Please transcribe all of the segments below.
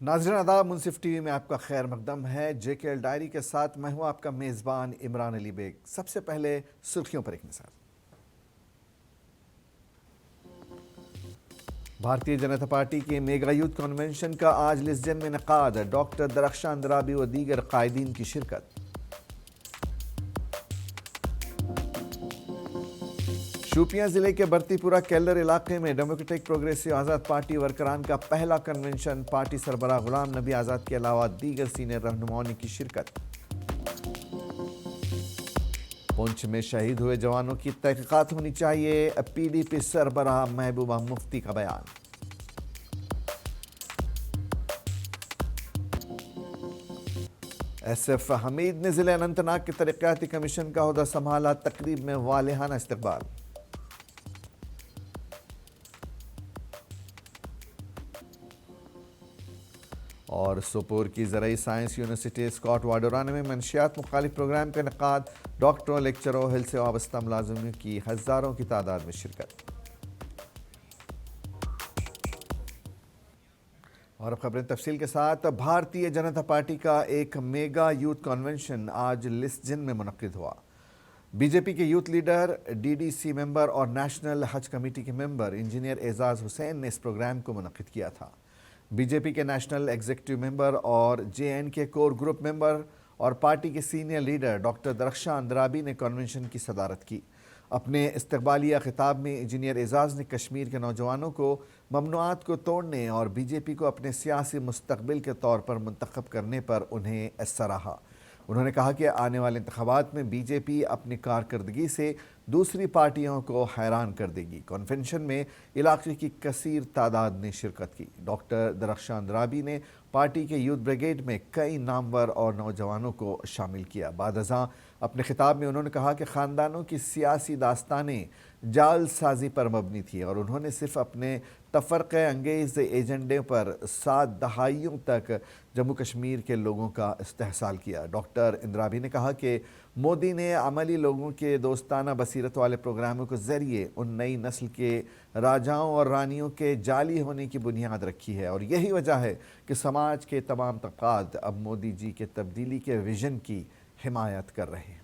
ناظرین آداب، منصف T V میں آپ کا خیر مقدم ہے۔ جے کے ایل ڈائری کے ساتھ میں ہوں آپ کا میزبان عمران علی بیگ۔ سب سے پہلے سرخیوں پر ایک نظر۔ بھارتیہ جنتا پارٹی کے میگا یوتھ کنونشن کا آج لسجن میں انعقاد، ڈاکٹر درخشاں اندرابی و دیگر قائدین کی شرکت۔ شوپیاں ضلع کے برتی پورہ کیلر علاقے میں ڈیموکریٹک پروگریسو آزاد پارٹی ورکران کا پہلا کنونشن، پارٹی سربراہ غلام نبی آزاد کے علاوہ دیگر سینئر رہنماؤں کی شرکت۔ پونچھ میں شہید ہوئے جوانوں کی تحقیقات ہونی چاہیے، پی ڈی پی سربراہ محبوبہ مفتی کا بیان۔ ایس ایف حمید نے ضلع اننت ناگ کے ترقیاتی کمیشن کا عہدہ سنبھالا، تقریب میں والہانہ استقبال۔ اور سوپور کی زرعی سائنس یونیورسٹی اسکاٹ واڈورانا میں منشیات مخالف پروگرام کا انعقاد، ڈاکٹروں، لیکچروں، ہیلتھ سے وابستہ ملازمین کی ہزاروں کی تعداد میں شرکت۔ اور اب خبریں تفصیل کے ساتھ۔ بھارتیہ جنتا پارٹی کا ایک میگا یوتھ کنونشن آج لسجن میں منعقد ہوا۔ بی جے پی کے youth leader, D D C member اور نیشنل حج کمیٹی کے ممبر انجینئر اعزاز حسین نے اس پروگرام کو منعقد کیا تھا۔ بی جے پی کے نیشنل ایگزیکٹو ممبر اور جے این کے کور گروپ ممبر اور پارٹی کے سینئر لیڈر ڈاکٹر درخشاں اندرابی نے کنونشن کی صدارت کی۔ اپنے استقبالیہ خطاب میں انجینئر اعزاز نے کشمیر کے نوجوانوں کو ممنوعات کو توڑنے اور بی جے پی کو اپنے سیاسی مستقبل کے طور پر منتخب کرنے پر انہیں سراہا۔ انہوں نے کہا کہ آنے والے انتخابات میں بی جے پی اپنی کارکردگی سے دوسری پارٹیوں کو حیران کر دے گی۔ کنونشن میں علاقے کی کثیر تعداد نے شرکت کی۔ ڈاکٹر درخشاں اندرابی نے پارٹی کے یوتھ بریگیڈ میں کئی نامور اور نوجوانوں کو شامل کیا۔ بعد ازاں اپنے خطاب میں انہوں نے کہا کہ خاندانوں کی سیاسی داستانیں جال سازی پر مبنی تھی اور انہوں نے صرف اپنے تفرقہ انگیز ایجنڈے پر 7 دہائیوں تک جموں کشمیر کے لوگوں کا استحصال کیا۔ ڈاکٹر اندرابی نے کہا کہ مودی نے عملی لوگوں کے دوستانہ بصیرت والے پروگراموں کے ذریعے ان نئی نسل کے راجاؤں اور رانیوں کے جعلی ہونے کی بنیاد رکھی ہے، اور یہی وجہ ہے کہ سماج کے تمام طبقات اب مودی جی کے تبدیلی کے ویژن کی حمایت کر رہے ہیں۔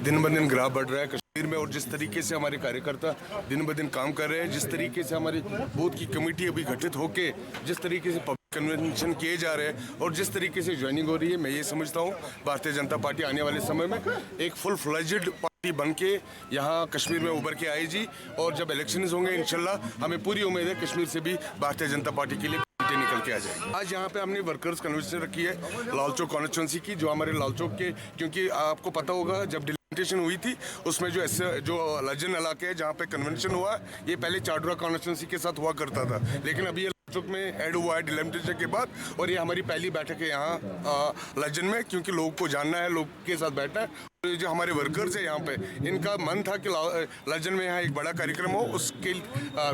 دن بہ دن گراف بڑھ رہا ہے کشمیر میں، اور جس طریقے سے ہمارے کاریہ کرتا دن بہ دن کام کر رہے ہیں، جس طریقے سے ہماری بوتھ کی کمیٹی ابھی گھٹت ہو کے جس طریقے سے پبلک کنونشن کیے جا رہے ہیں اور جس طریقے سے جوائننگ ہو رہی ہے، میں یہ سمجھتا ہوں بھارتیہ جنتا پارٹی آنے والے سمے میں ایک فل فلیجڈ پارٹی بن کے یہاں کشمیر میں ابھر کے آئے جی، اور جب الیکشنز ہوں گے انشاءاللہ ہمیں پوری امید ہے کشمیر سے بھی بھارتیہ جنتا پارٹی کے لیے نکل کے آ جائے۔ آج یہاں پہ ہم نے ورکرز کنونشن رکھی ہے لال چوک کانسٹیچوئنسی کی، جو ہمارے لال چوک کے، کیونکہ آپ کو پتہ ہوگا جب ڈیلیمیٹیشن ہوئی تھی اس میں جو لجن علاقے ہے جہاں پہ کنونشن ہوا ہے یہ پہلے چاڈورا کانسٹیچوئنسی کے ساتھ ہوا کرتا تھا، لیکن ابھی یہ لال چوک میں ایڈ ہوا ہے ڈیلیمیٹیشن کے بعد، اور یہ ہماری پہلی بیٹھک ہے یہاں لجن میں، کیونکہ لوگوں کو جاننا ہے، لوگ کے ساتھ بیٹھنا ہے۔ جو ہمارے ورکرز ہیں یہاں پہ، ان کا من تھا کہ لجن میں یہاں ایک بڑا کاریہ ہو، اس کے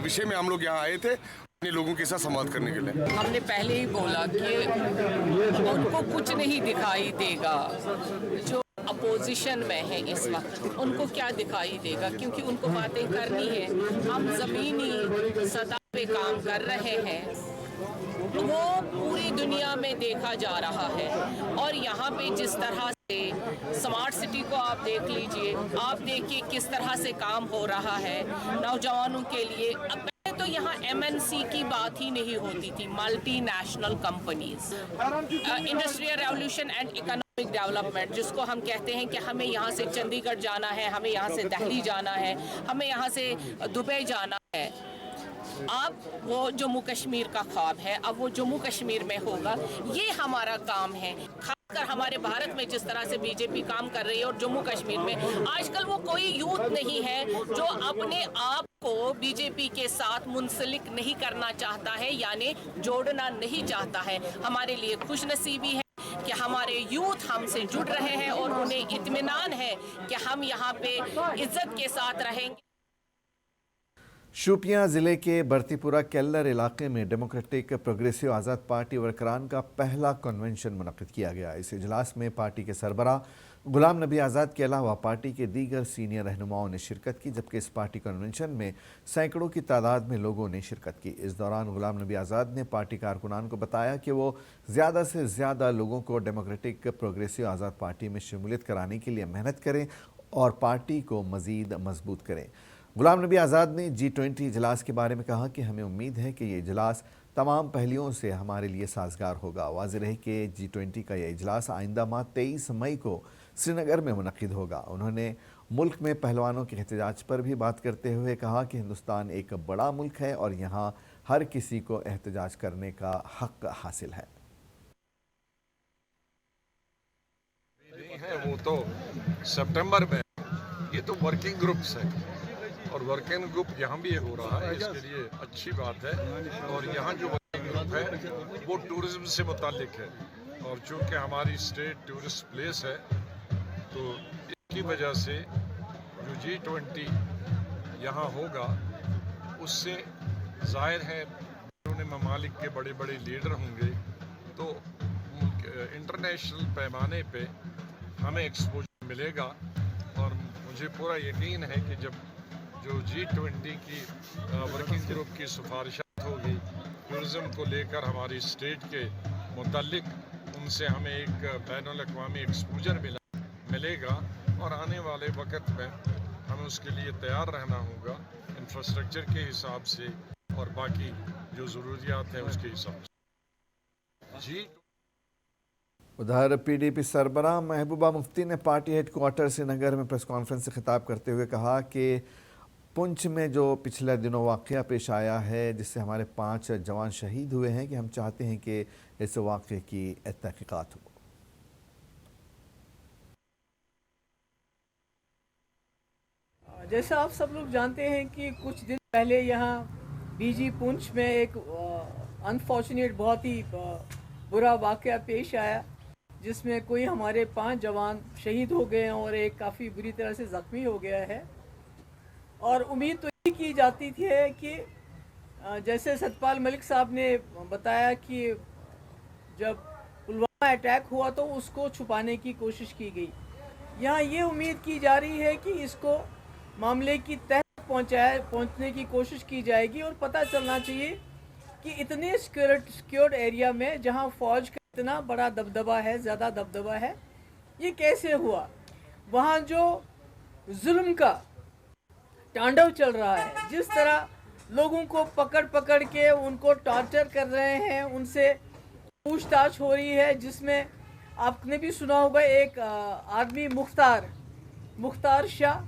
وشے میں ہم لوگ یہاں آئے تھے لوگوں کے ساتھ سمواد کرنے کے لیے۔ ہم نے پہلے ہی بولا کہ ان کو کچھ نہیں دکھائی دے گا، جو اپوزیشن میں ہے اس وقت ان کو کیا دکھائی دے گا، کیونکہ ان کو باتیں کرنی ہے۔ ہم زمینی سطح پہ کام کر رہے ہیں، وہ پوری دنیا میں دیکھا جا رہا ہے، اور یہاں پہ جس طرح سے سمارٹ سٹی کو آپ دیکھ لیجئے، آپ دیکھیے کس طرح سے کام ہو رہا ہے نوجوانوں کے لیے۔ تو یہاں ایم این سی کی بات ہی نہیں ہوتی تھی، multi national companies, industrial revolution and economic development, جس کو ہم کہتے ہیں کہ ہمیں یہاں سے چندی گڑھ جانا ہے، ہمیں یہاں سے دہلی جانا ہے، ہمیں یہاں سے دبئی جانا ہے۔ اب وہ جموں کشمیر کا خواب ہے، اب وہ جموں کشمیر میں ہوگا، یہ ہمارا کام ہے۔ خاص کر ہمارے بھارت میں جس طرح سے بی جے پی کام کر رہی ہے، اور جموں کشمیر میں آج کل وہ کوئی یوتھ نہیں ہے جو اپنے آپ کو بی جے پی کے ساتھ منسلک نہیں کرنا چاہتا ہے، یعنی جوڑنا نہیں چاہتا ہے۔ ہمارے لیے خوش نصیبی ہے کہ ہمارے یوتھ ہم سے جڑ رہے ہیں، اور انہیں اطمینان ہے کہ ہم یہاں پہ عزت کے ساتھ رہیں گے۔ شوپیاں ضلع کے برتی پورہ کیلر علاقے میں ڈیموکریٹک پروگریسو آزاد پارٹی ورکران کا پہلا کنونشن منعقد کیا گیا۔ اس اجلاس میں پارٹی کے سربراہ غلام نبی آزاد کے علاوہ پارٹی کے دیگر سینئر رہنماؤں نے شرکت کی، جبکہ اس پارٹی کنونشن میں سینکڑوں کی تعداد میں لوگوں نے شرکت کی۔ اس دوران غلام نبی آزاد نے پارٹی کارکنان کو بتایا کہ وہ زیادہ سے زیادہ لوگوں کو ڈیموکریٹک پروگریسو آزاد پارٹی میں شمولیت کرانے کے لیے محنت کریں اور پارٹی کو مزید مضبوط کریں۔ غلام نبی آزاد نے G20 اجلاس کے بارے میں کہا کہ ہمیں امید ہے کہ یہ اجلاس تمام پہلوؤں سے ہمارے لیے سازگار ہوگا۔ واضح رہے کہ G20 کا یہ اجلاس آئندہ ماہ 23 مئی کو سری نگر میں منعقد ہوگا۔ انہوں نے ملک میں پہلوانوں کے احتجاج پر بھی بات کرتے ہوئے کہا کہ ہندوستان ایک بڑا ملک ہے اور یہاں ہر کسی کو احتجاج کرنے کا حق حاصل ہے۔ وہ تو سپٹمبر میں، یہ تو ورکنگ گروپس ہے اور ورکنگ گروپ یہاں بھی ہو رہا ہے، اس کے لیے اچھی بات ہے۔ اور یہاں جو ورکنگ گروپ ہے وہ ٹورزم سے متعلق ہے، اور چونکہ ہماری اسٹیٹ ٹورسٹ پلیس ہے تو اس کی وجہ سے جو G20 یہاں ہوگا اس سے ظاہر ہے بیرون ممالک کے بڑے بڑے لیڈر ہوں گے، تو انٹرنیشنل پیمانے پہ ہمیں ایکسپوجر ملے گا۔ اور مجھے پورا یقین ہے کہ جب جو G20 کی ورکنگ گروپ کی سفارشات ہوگی ٹورزم کو لے کر ہماری اسٹیٹ کے متعلق، ان سے ہمیں ایک بین الاقوامی ایکسپوجر ملے گا، اور آنے والے وقت میں ہمیں اس کے لیے تیار رہنا ہوگا انفراسٹرکچر کے حساب سے اور باقی جو ضروریات ہیں اس کے حساب سے۔ ادھر PDP سربراہ محبوبہ مفتی نے پارٹی ہیڈ کوارٹر سری نگر میں پریس کانفرنس سے خطاب کرتے ہوئے کہا کہ پنچ میں جو پچھلے دنوں واقعہ پیش آیا ہے جس سے ہمارے 5 جوان شہید ہوئے ہیں، کہ ہم چاہتے ہیں کہ اس واقعے کی تحقیقات ہو۔ جیسا آپ سب لوگ جانتے ہیں کہ کچھ دن پہلے یہاں BG پنچ میں ایک انفارچونیٹ بہت ہی برا واقعہ پیش آیا، جس میں کوئی ہمارے 5 جوان شہید ہو گئے ہیں اور ایک کافی بری طرح سے زخمی ہو گیا ہے۔ اور امید تو یہ کی جاتی تھی کہ جیسے ستپال ملک صاحب نے بتایا کہ جب پلوامہ اٹیک ہوا تو اس کو چھپانے کی کوشش کی گئی، یہاں یہ امید کی جا رہی ہے کہ اس کو معاملے کی تہ پہنچنے کی کوشش کی جائے گی، اور پتہ چلنا چاہیے کہ اتنے سیکیورڈ ایریا میں جہاں فوج کا اتنا بڑا دبدبہ ہے، زیادہ دبدبہ ہے، یہ کیسے ہوا۔ وہاں جو ظلم کا تانڈو چل رہا ہے، جس طرح لوگوں کو پکڑ کے ان کو ٹارچر کر رہے ہیں، ان سے پوچھ تاچھ ہو رہی ہے، جس میں آپ نے بھی سنا ہوگا ایک آدمی مختار شاہ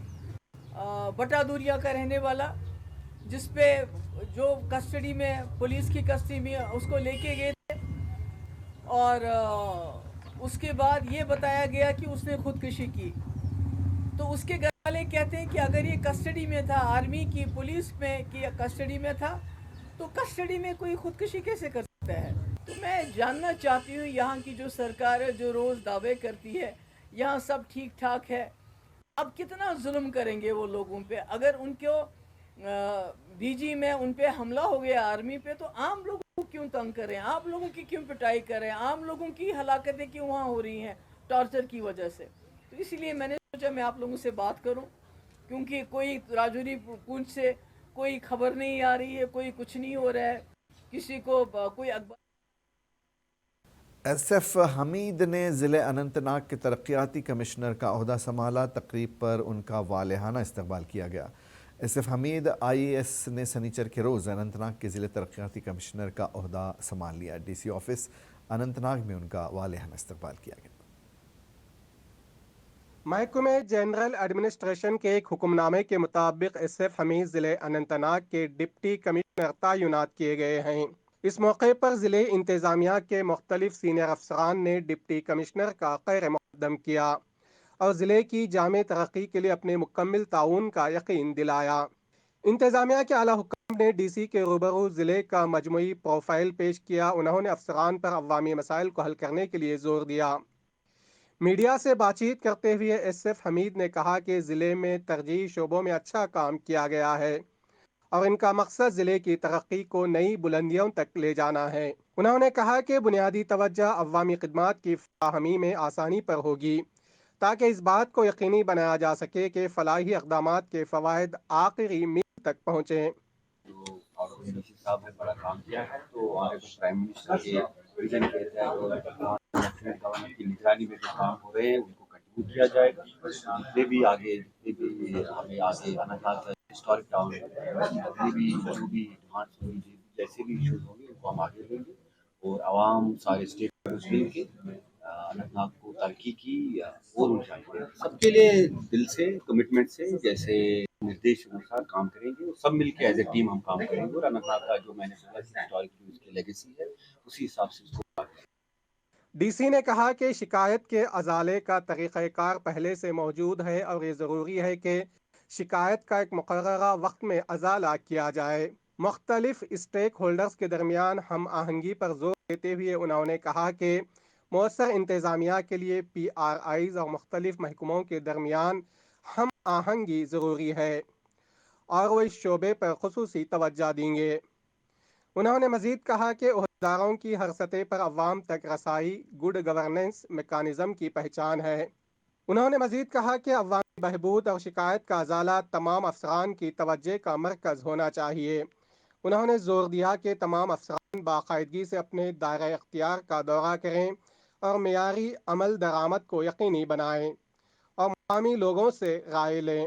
بٹا دوریا کا رہنے والا، جس پہ جو کسٹڈی میں پولیس کی کسٹڈی میں اس کو لے کے گئے تھے، اور اس کے بعد یہ بتایا گیا کہ اس نے خودکشی کی۔ تو اس کے گھر والے کہتے ہیں کہ اگر یہ کسٹڈی میں تھا، آرمی کی پولیس میں کی کسٹڈی میں تھا، تو کسٹڈی میں کوئی خودکشی کیسے کر سکتا ہے۔ تو میں جاننا چاہتی ہوں یہاں کی جو سرکار ہے جو روز دعوے کرتی ہے یہاں سب ٹھیک ٹھاک ہے، اب کتنا ظلم کریں گے وہ لوگوں پہ۔ اگر ان کو BG میں ان پہ حملہ ہو گیا آرمی پہ، تو عام لوگوں کو کیوں تنگ کریں، عام لوگوں کی کیوں پٹائی کریں، عام لوگوں کی ہلاکتیں کیوں وہاں ہو رہی ہیں ٹارچر کی وجہ سے۔ تو اسی لیے میں نے سوچا میں آپ لوگوں سے بات کروں، کیونکہ کوئی راجوری پونچھ سے کوئی خبر نہیں آ رہی ہے، کوئی کچھ نہیں ہو رہا ہے، کسی کو کوئی اخبار۔ SF حمید نے ضلع اننت ناگ کے ترقیاتی کمشنر کا عہدہ سنبھالا۔ تقریب پر ان کا والہانہ استقبال کیا گیا۔ SF حمید IAS نے سنیچر کے روز اننت ناگ کے ضلع ترقیاتی کمشنر کا عہدہ سنبھال لیا۔ DC آفس اننت ناگ میں ان کا والہانہ استقبال کیا گیا۔ محکمہ جنرل ایڈمنسٹریشن کے ایک حکم نامے کے مطابق SF حمید ضلع اننت ناگ کے ڈپٹی کمشنر تعینات کیے گئے ہیں۔ اس موقع پر ضلع انتظامیہ کے مختلف سینئر افسران نے ڈپٹی کمشنر کا خیر مقدم کیا اور ضلع کی جامع ترقی کے لیے اپنے مکمل تعاون کا یقین دلایا۔ انتظامیہ کے اعلیٰ حکام نے DC کے روبرو ضلع کا مجموعی پروفائل پیش کیا۔ انہوں نے افسران پر عوامی مسائل کو حل کرنے کے لیے زور دیا۔ میڈیا سے بات چیت کرتے ہوئے SF حمید نے کہا کہ ضلع میں ترجیحی شعبوں میں اچھا کام کیا گیا ہے اور ان کا مقصد ضلع کی ترقی کو نئی بلندیوں تک لے جانا ہے۔ انہوں نے کہا کہ بنیادی توجہ عوامی خدمات کی فراہمی میں آسانی پر ہوگی، تاکہ اس بات کو یقینی بنایا جا سکے کہ فلاحی اقدامات کے فوائد آخری میل تک پہنچیں۔ جو ڈی سی صاحب نے بڑا کام کیا ہے، تو آنریبل پرائم منسٹر کے ویژن کے تحت اور لیفٹیننٹ گورنر کی نگرانی میں جو کام ہو رہے ہیں ان کو کنٹینیو کیا جائے گا۔ یہ بھی آگے ہمیں آگے اننت ناگ ہسٹورک ٹاؤن یہ بھی جو بھی ڈیمانڈس ہوں گی، جیسے بھی ایشوز ہوں گے ان کو ہم آگے لیں گے، اور عوام سارے اسٹیک ہولڈرز مل کے اننت ناگ کو ترقی کی اور اونچائی دیں۔ سب کے لیے دل سے کمٹمنٹ سے جیسے نردیش انوسار کام کریں گے، سب مل کے ایز اے ٹیم ہم کام کریں گے، اور اننت ناگ کا جو میں نے بولا ہسٹورک جو اس کی لیگیسی ہے اسی حساب سے اس کو ڈی سی نے کہا کہ شکایت کے ازالے کا طریقہ کار پہلے سے موجود ہے اور یہ ضروری ہے کہ شکایت کا ایک مقررہ وقت میں ازالہ کیا جائے۔ مختلف اسٹیک ہولڈرز کے درمیان ہم آہنگی پر زور دیتے ہوئے انہوں نے کہا کہ مؤثر انتظامیہ کے لیے پی آر آئیز اور مختلف محکموں کے درمیان ہم آہنگی ضروری ہے اور وہ اس شعبے پر خصوصی توجہ دیں گے۔ انہوں نے مزید کہا کہ عہدیداروں کی ہر سطح پر عوام تک رسائی گڈ گورننس میکانزم کی پہچان ہے۔ انہوں نے مزید کہا کہ عوامی بہبود اور شکایت کا ازالہ تمام افسران کی توجہ کا مرکز ہونا چاہیے۔ انہوں نے زور دیا کہ تمام افسران باقاعدگی سے اپنے دائرہ اختیار کا دورہ کریں اور معیاری عمل درآمد کو یقینی بنائیں اور مقامی لوگوں سے رائے لیں۔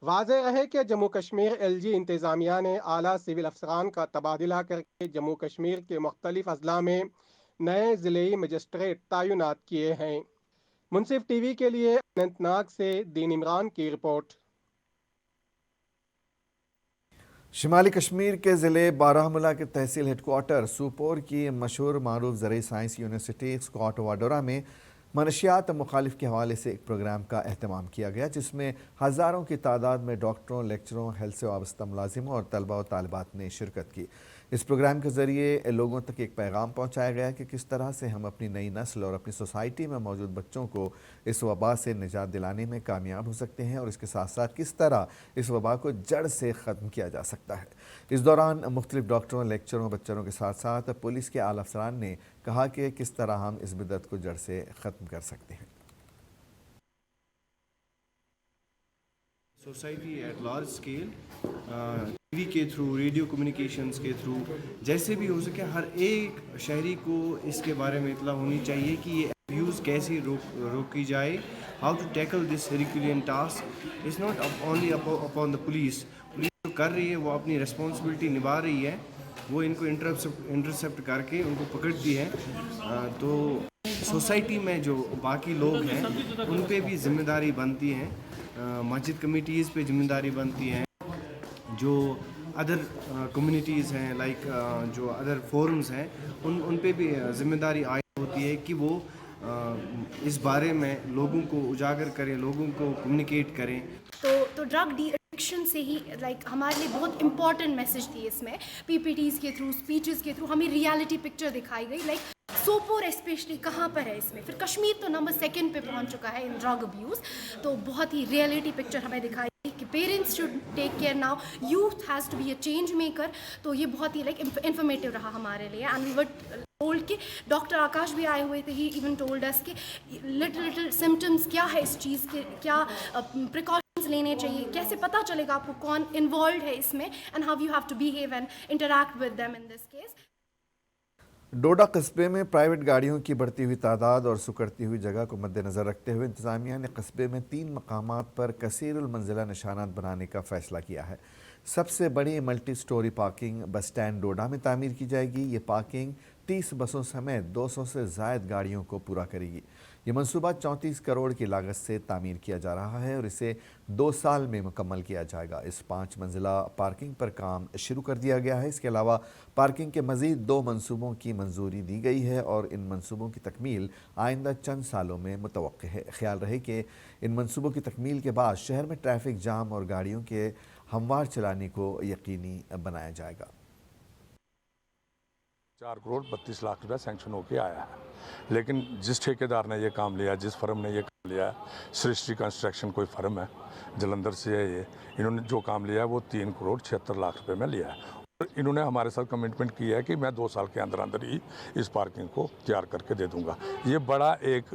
واضح رہے کہ جموں کشمیر ایل جی انتظامیہ نے اعلیٰ سول افسران کا تبادلہ کر کے جموں کشمیر کے مختلف اضلاع میں نئے ضلعی مجسٹریٹ تعینات کیے ہیں۔ منصف ٹی وی کے لیے اننت ناگ سے دین عمران کی رپورٹ۔ شمالی کشمیر کے ضلع بارہمولہ کے تحصیل ہیڈ کوارٹر سوپور کی مشہور معروف زرعی سائنس یونیورسٹی اسکاٹ واڈورا میں منشیات مخالف کے حوالے سے ایک پروگرام کا اہتمام کیا گیا، جس میں ہزاروں کی تعداد میں ڈاکٹروں، لیکچروں، ہیلتھ سے وابستہ ملازموں اور طلبہ و طالبات نے شرکت کی۔ اس پروگرام کے ذریعے لوگوں تک ایک پیغام پہنچایا گیا کہ کس طرح سے ہم اپنی نئی نسل اور اپنی سوسائٹی میں موجود بچوں کو اس وبا سے نجات دلانے میں کامیاب ہو سکتے ہیں، اور اس کے ساتھ ساتھ کس طرح اس وبا کو جڑ سے ختم کیا جا سکتا ہے۔ اس دوران مختلف ڈاکٹروں، لیکچروں، بچوں کے ساتھ ساتھ پولیس کے اعلیٰ افسران نے کہا کہ کس طرح ہم اس بدعت کو جڑ سے ختم کر سکتے ہیں۔ Society at large scale TV کے تھرو، ریڈیو کمیونیکیشنز کے تھرو، جیسے بھی ہو سکے ہر ایک شہری کو اس کے بارے میں اطلاع ہونی چاہیے کہ یہ ابیوز کیسے روکی جائے، how to tackle this herculean task. It's not only upon the police جو کر رہی ہے، وہ اپنی ریسپانسبلٹی نبھا رہی ہے، وہ ان کو انٹرسیپٹ کر کے ان کو پکڑتی ہے، تو سوسائٹی میں جو باقی لوگ ہیں ان پہ بھی ذمہ داری بنتی ہے، مسجد کمیٹیز پہ ذمہ داری بنتی ہے، جو ادر کمیونٹیز ہیں لائک جو ادر فورمز ہیں ان پہ بھی ذمہ داری عائد ہوتی ہے کہ وہ اس بارے میں لوگوں کو اجاگر کریں، لوگوں کو کمیونیکیٹ کریں۔ تو ڈرگ ڈی ایڈکشن سے ہی لائک ہمارے لیے بہت امپورٹنٹ میسج تھی اس میں، پی پی ٹیز کے تھرو، اسپیچز کے تھرو ہمیں ریالٹی پکچر دکھائی گئی، لائک سوپور اسپیشلی کہاں پر ہے اس میں، پھر کشمیر تو نمبر 2 پہ پہنچ چکا ہے ان ڈرگ ابیوز، تو بہت ہی ریالٹی پکچر ہمیں دکھائی گئی کہ parents should take care now, youth has to be a change maker, تو یہ بہت ہی لائک انفارمیٹیو رہا ہمارے لیے۔ اینڈ وی ور ٹولڈ کہ ڈاکٹر آکاش بھی آئے ہوئے تھے، ہی ایون ٹولڈ اس کہ لٹل سمٹمس کیا ہے اس چیز کے، کیا پریکاشنز لینے چاہیے، کیسے پتہ چلے گا آپ کو کون انوالوڈ ہے اس میں، and how you have to behave and interact with them in this case. Doda قصبے میں پرائیویٹ گاڑیوں کی بڑھتی ہوئی تعداد اور سکڑتی ہوئی جگہ کو مد نظر رکھتے ہوئے انتظامیہ نے قصبے میں 3 مقامات پر کثیر المنزلہ نشانات بنانے کا فیصلہ کیا ہے۔ سب سے بڑی multi story parking bus stand doda میں تعمیر کی جائے گی۔ یہ پارکنگ 30 بسوں سمیت 200 سے زائد گاڑیوں کو پورا کرے گی۔ یہ منصوبہ 34 کروڑ کی لاگت سے تعمیر کیا جا رہا ہے اور اسے 2 سال میں مکمل کیا جائے گا۔ اس 5 منزلہ پارکنگ پر کام شروع کر دیا گیا ہے۔ اس کے علاوہ پارکنگ کے مزید 2 منصوبوں کی منظوری دی گئی ہے اور ان منصوبوں کی تکمیل آئندہ چند سالوں میں متوقع ہے۔ خیال رہے کہ ان منصوبوں کی تکمیل کے بعد شہر میں ٹریفک جام اور گاڑیوں کے ہموار چلانے کو یقینی بنایا جائے گا۔ 4 کروڑ 32 لاکھ روپے سینکشن ہو کے آیا ہے، لیکن جس ٹھیکیدار نے یہ کام لیا، جس فرم نے یہ کام لیا ہے، سرشٹی کنسٹرکشن کوئی فرم ہے جلندھر سے ہے، یہ انہوں نے جو کام لیا ہے وہ 3 کروڑ 76 لاکھ روپے میں لیا ہے، اور انہوں نے ہمارے ساتھ کمٹمنٹ کی ہے کہ میں 2 سال کے اندر ہی اس پارکنگ کو تیار کر کے دے دوں گا۔ یہ بڑا ایک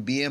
BM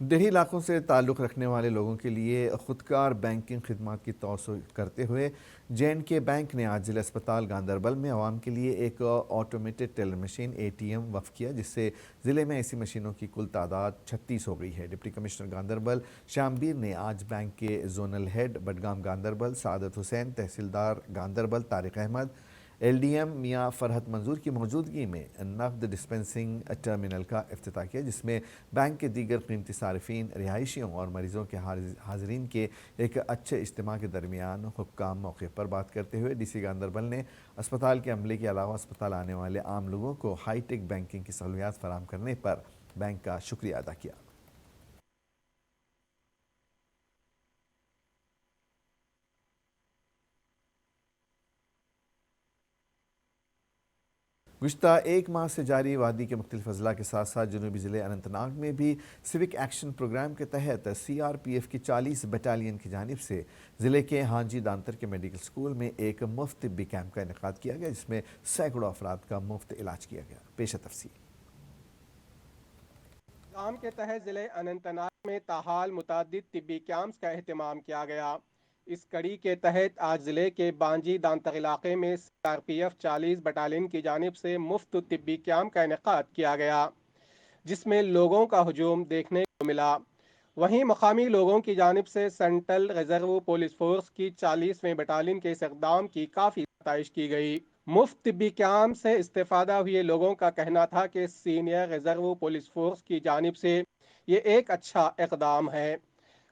دیہی علاقوں سے تعلق رکھنے والے لوگوں کے لیے خودکار بینکنگ خدمات کی توسیع کرتے ہوئے J&K بینک نے آج ضلع اسپتال گاندربل میں عوام کے لیے ایک آٹومیٹڈ ٹیلر مشین ATM وقف کیا، جس سے ضلع میں ایسی مشینوں کی کل تعداد 36 ہو گئی ہے۔ ڈپٹی کمشنر گاندربل شامبیر نے آج بینک کے زونل ہیڈ بڈگام گاندربل سعادت حسین، تحصیلدار گاندربل طارق احمد، LDM میاں فرحت منظور کی موجودگی میں نقد ڈسپنسنگ ٹرمینل کا افتتاح کیا، جس میں بینک کے دیگر قیمتی صارفین، رہائشیوں اور مریضوں کے حاضرین کے ایک اچھے اجتماع کے درمیان حکام موقع پر بات کرتے ہوئے DC گاندربل نے اسپتال کے عملے کے علاوہ اسپتال آنے والے عام لوگوں کو ہائی ٹیک بینکنگ کی سہولیات فراہم کرنے پر بینک کا شکریہ ادا کیا۔ گزشتہ ایک ماہ سے جاری وادی کے مختلف اضلاع کے ساتھ ساتھ جنوبی ضلع اننت ناگ میں بھی سیوک ایکشن پروگرام کے تحت CRPF کی 40 بٹالین کی جانب سے ضلع کے ہانجی دانتر کے میڈیکل سکول میں ایک مفت طبی کیمپ کا انعقاد کیا گیا، جس میں سینکڑوں افراد کا مفت علاج کیا گیا۔ پیش تفصیل۔ کام کے تحت ضلع اننت ناگ میں تاحال متعدد طبی کیمپس کا اہتمام کیا گیا۔ اس کڑی کے تحت آج ضلع کے بانجی دانتر علاقے میں CRPF 40 بٹالین کی جانب سے مفت طبی کیمپ کا انعقاد کیا گیا، جس میں لوگوں کا ہجوم دیکھنے کو ملا۔ وہیں مقامی لوگوں کی جانب سے سینٹرل ریزرو پولیس فورس کی 40ویں بٹالین کے اس اقدام کی کافی ستائش کی گئی۔ مفت طبی کیمپ سے استفادہ ہوئے لوگوں کا کہنا تھا کہ سینئر ریزرو پولیس فورس کی جانب سے یہ ایک اچھا اقدام ہے۔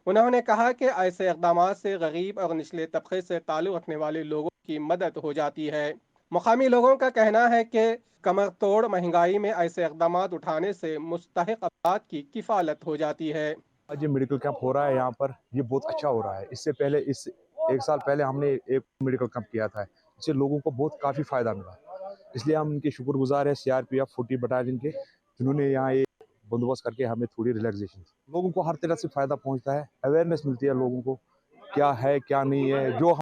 انہوں نے کہا کہ ایسے اقدامات سے غریب اور نچلے طبقے سے تعلق رکھنے والے لوگوں کی مدد ہو جاتی ہے۔ مقامی لوگوں کا کہنا ہے کہ کمر توڑ مہنگائی میں ایسے اقدامات اٹھانے سے مستحق افراد کی کفالت ہو جاتی ہے۔ آج یہ میڈیکل کیمپ ہو رہا ہے یہاں پر، یہ بہت اچھا ہو رہا ہے۔ اس سے پہلے ایک سال پہلے ہم نے ایک میڈیکل کیمپ کیا تھا، اس سے لوگوں کو بہت کافی فائدہ ملا، اس لیے ہم ان کے شکر گزار ہیں CRPF 40 بٹالین کے، جنہوں نے یہاں یہ بندوبست کر کے ہمیں تھوڑی ریلیکسیشن۔ لوگوں کو ہر طرح سے فائدہ پہنچتا ہے، اویئرنیس ملتی ہے لوگوں کو کیا ہے کیا نہیں ہے، جو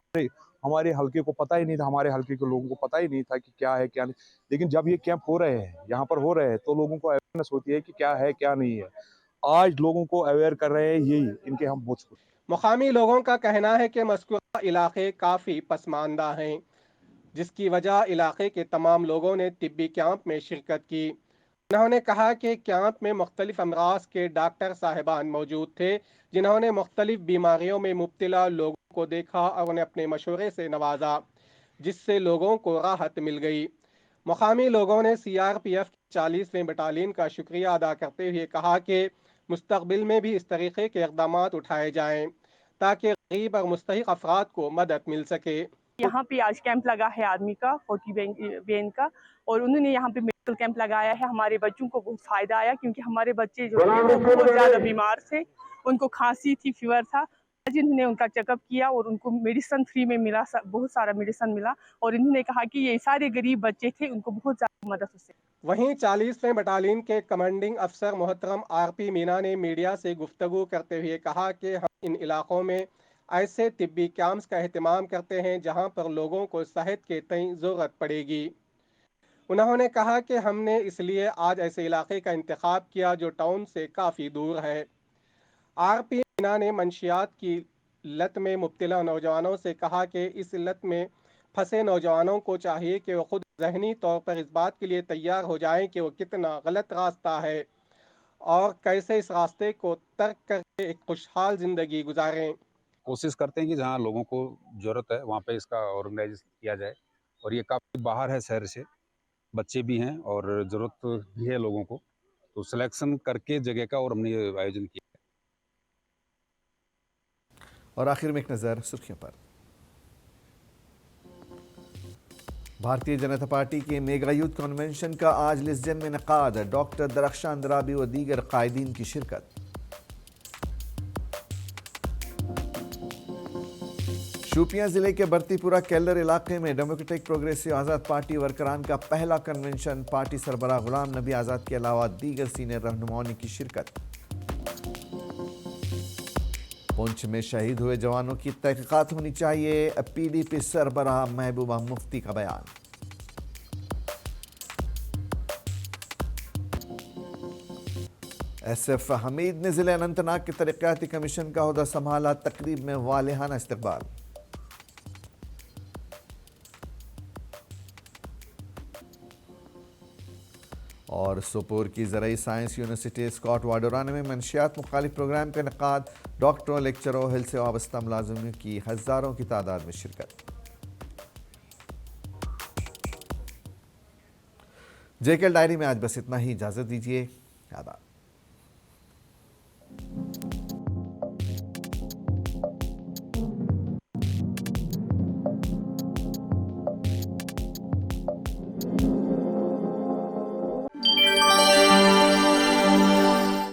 ہمارے حلقے کو پتہ ہی نہیں تھا، ہمارے حلقے کے لوگوں کو پتہ ہی نہیں تھا کہ کیا ہے کیا نہیں، لیکن جب یہ کیمپ ہو رہے ہیں یہاں پر ہو رہے ہیں تو لوگوں کو اویئرنیس ہوتی ہے کہ کیا ہے کیا نہیں ہے۔ آج لوگوں کو اویئر کر رہے ہیں، یہی ان کے ہم بہت شکر۔ مقامی لوگوں کا کہنا ہے کہ مذکورہ علاقے کافی پسماندہ ہیں، جس کی وجہ علاقے کے تمام لوگوں نے طبی کیمپ میں شرکت کی۔ انہوں نے کہا کہ کیمپ میں مختلف امراض کے ڈاکٹر صاحبان موجود تھے، جنہوں نے مختلف بیماریوں میں مبتلا لوگوں کو دیکھا اور انہیں اپنے مشورے سے نوازا، جس سے لوگوں کو راحت مل گئی۔ مقامی لوگوں نے CRPF کی 40ویں بٹالین کا شکریہ ادا کرتے ہوئے کہا کہ مستقبل میں بھی اس طریقے کے اقدامات اٹھائے جائیں تاکہ غریب اور مستحق افراد کو مدد مل سکے۔ یہاں پہ آج کیمپ لگا ہے آرمی کا 40 بین کا، اور انہوں نے یہاں پہ میڈیکل کیمپ لگایا ہے۔ ہمارے بچوں کو بہت فائدہ آیا کیونکہ ہمارے بچے جو ہیں وہ بہت زیادہ بیمار تھے، ان کو کھانسی تھی، فیور تھا۔ آج انہوں نے ان کا چیک اپ کیا اور ان کو میڈیسن فری میں ملا، بہت سارا میڈیسن ملا، اور انہوں نے کہا کہ یہ سارے غریب بچے تھے، ان کو بہت زیادہ مدد ہو سکے۔ وہیں 40ویں بٹالین کے کمانڈنگ افسر محترم RP مینا نے میڈیا سے گفتگو کرتے ہوئے کہا کہ ہم ان علاقوں میں ایسے طبی کیمپس کا اہتمام کرتے ہیں جہاں پر لوگوں کو صحت کے تئیں ضرورت پڑے گی۔ انہوں نے کہا کہ ہم نے اس لیے آج ایسے علاقے کا انتخاب کیا جو ٹاؤن سے کافی دور ہے۔ RP مینا نے منشیات کی لت میں مبتلا نوجوانوں سے کہا کہ اس لت میں پھنسے نوجوانوں کو چاہیے کہ وہ خود ذہنی طور پر اس بات کے لیے تیار ہو جائیں کہ وہ کتنا غلط راستہ ہے اور کیسے اس راستے کو ترک کر کے ایک خوشحال زندگی گزاریں۔ کوشش کرتے ہیں کہ جہاں لوگوں کو ضرورت ہے وہاں پہ اس کا آرگنائز کیا جائے، اور یہ کافی باہر ہے شہر سے، بچے بھی ہیں اور ضرورت بھی ہے لوگوں کو، تو سلیکشن کر کے جگہ کا اور ہم نے یہ آیوجن کیا۔ اور آخر میں ایک نظر سرخیوں پر۔ بھارتیہ جنتا پارٹی کے میگا یوتھ کنونشن کا آج لسجن میں انعقاد، ڈاکٹر درخشان درابی و دیگر قائدین کی شرکت۔ شوپیاں ضلع کے برتی پورہ کیلر علاقے میں ڈیموکریٹک پروگریسو آزاد پارٹی ورکران کا پہلا کنونشن، پارٹی سربراہ غلام نبی آزاد کے علاوہ دیگر سینئر رہنماؤں کی شرکت۔ پونچھ میں شہید ہوئے جوانوں کی تحقیقات ہونی چاہیے، PDP سربراہ محبوبہ مفتی کا بیان۔ ایس ایف حمید نے ضلع اننت ناگ کے ترقیاتی کمیشن کا عہدہ سنبھالا، تقریب میں والہانہ استقبال۔ اور سوپور کی زرعی سائنس یونیورسٹی اسکاٹ واڈورانہ میں منشیات مخالف پروگرام کا انعقاد، ڈاکٹروں، لیکچروں، ہیلتھ سے وابستہ ملازمین کی ہزاروں کی تعداد میں شرکت۔ JKL ڈائری میں آج بس اتنا ہی، اجازت دیجیے، آداب۔